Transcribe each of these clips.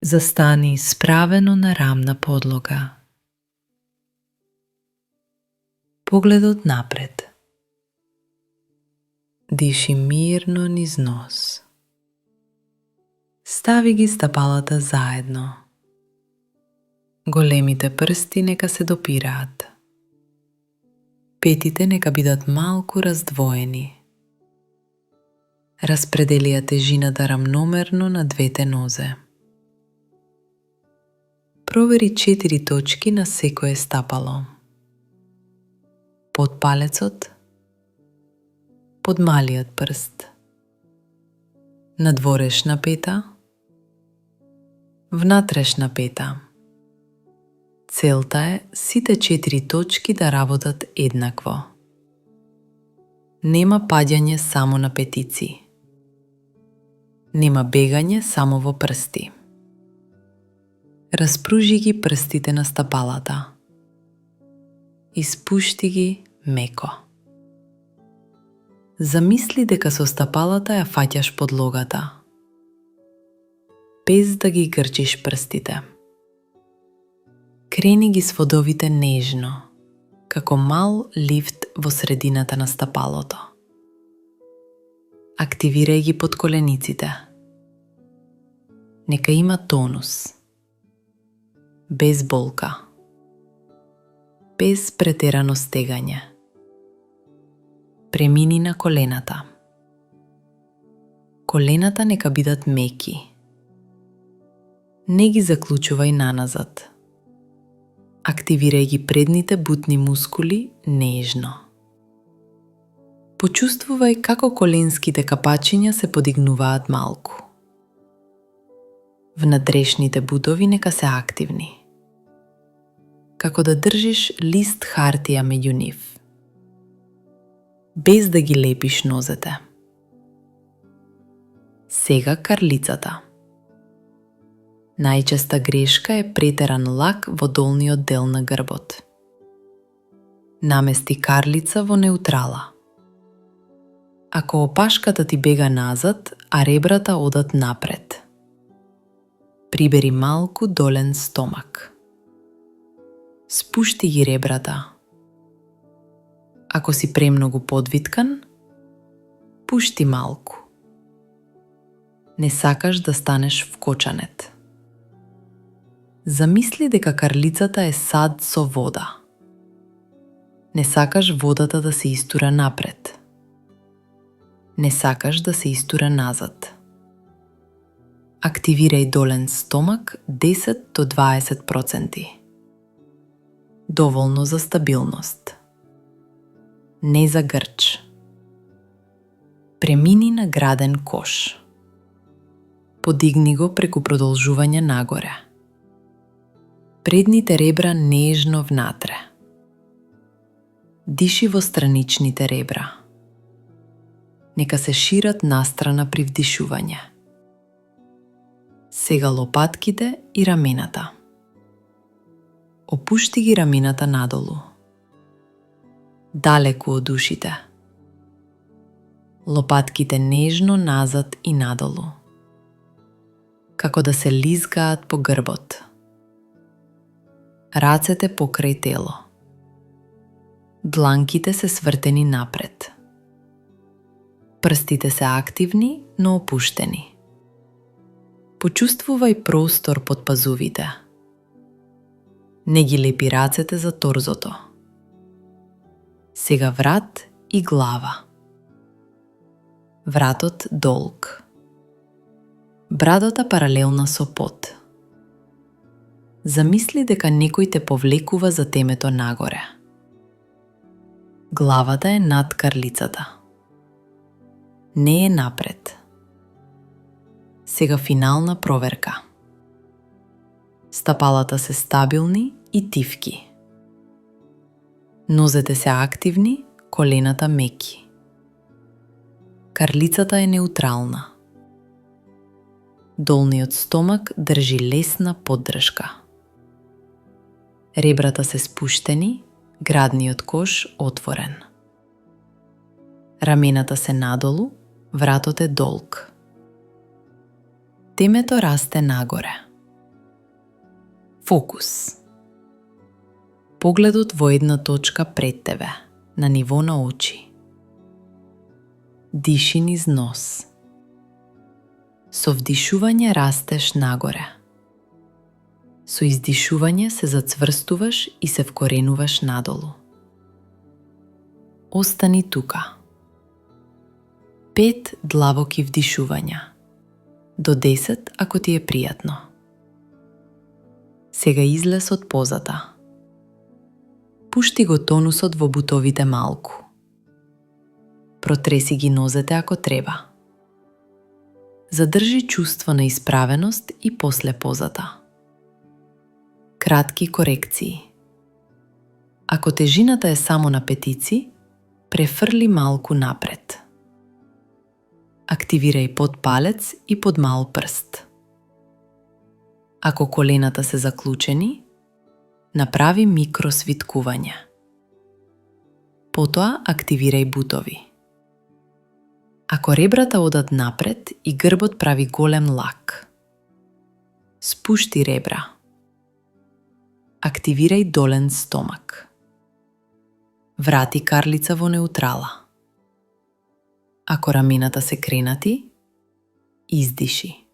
Застани справено на рамна подлога. Погледот напред. Диши мирно низ нос. Стави ги стапалата заедно. Големите прсти нека се допираат. Петите нека бидат малку раздвоени. Распредели ја тежината рамномерно на двете нозе. Провери 4 точки на секое стапало. Под палецот, под малиот прст, надворешна пета, внатрешна пета. Целта е сите 4 точки да работат еднакво. Нема паѓање само на петици. Нема бегање само во прсти. Распружи ги прстите на стапалата. Испушти ги меко. Замисли дека со стапалата ја фаќаш подлогата, без да ги грчиш прстите. Крени ги сводовите нежно, како мал лифт во средината на стапалото. Активирај ги под колениците. Нека има тонус. Без болка. Без претерано стегање. Премини на колената. Колената нека бидат меки. Не ги заклучувај наназад. Активирај ги предните бутни мускули нежно. Почувствувај како коленските капачиња се подигнуваат малку. Внатрешните бутови нека се активни. Како да држиш лист хартија меѓу нив. Без да ги лепиш нозете. Сега карлицата. Најчеста грешка е претеран лак во долниот дел на грбот. Намести карлица во неутрала. Ако опашката ти бега назад, а ребрата одат напред, прибери малку долен стомак. Спушти ги ребрата. Ако си премногу подвиткан, пушти малку. Не сакаш да станеш вкочанет. Замисли дека карлицата е сад со вода. Не сакаш водата да се истура напред. Не сакаш да се истура назад. Активирај долен стомак 10 до 20%. Доволно за стабилност. Не за грч. Премини на граден кош. Подигни го преку продолжување нагоре. Предните ребра нежно внатре. Диши во страничните ребра. Нека се шират настрана при вдишување. Сега лопатките и рамената. Опушти ги рамената надолу. Далеку од ушите. Лопатките нежно назад и надолу. Како да се лизгаат по грбот. Рацете покрај тело. Дланките се свртени напред. Прстите се активни, но опуштени. Почувствувај простор под пазувите. Не ги лепи рацете за торзото. Сега врат и глава. Вратот долг. Брадата паралелна со под. Замисли дека некој те повлекува за темето нагоре. Главата е над карлицата. Не е напред. Сега финална проверка. Стапалата се стабилни и тивки. Нозете се активни, колената меки. Карлицата е неутрална. Долниот стомак држи лесна поддршка. Ребрата се спуштени, градниот кош отворен. Рамената се надолу, вратот е долг. Темето расте нагоре. Фокус. Погледот во една точка пред тебе, на ниво на очи. Диши низ нос. Со вдишување растеш нагоре. Со издишување се зацврстуваш и се вкоренуваш надолу. Остани тука. 5 длабоки вдишувања. До 10 ако ти е пријатно. Сега излез од позата. Пушти го тонусот во бутовите малку. Протреси ги нозете ако треба. Задржи чувство на исправеност и после позата. Кратки корекции. Ако тежината е само на петици, префрли малку напред. Активирај под палец и под мал прст. Ако колената се заклучени, направи микросвиткување. Потоа активирај бутови. Ако ребрата одат напред и грбот прави голем лак, спушти ребра. Активирај долен стомак. Врати карлица во неутрала. Ако рамената се кренати, издиши.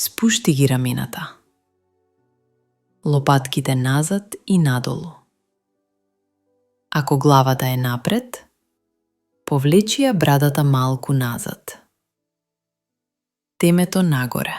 Спушти ги рамената. Лопатките назад и надолу. Ако главата е напред, повлечи ја брадата малку назад. Темето нагоре.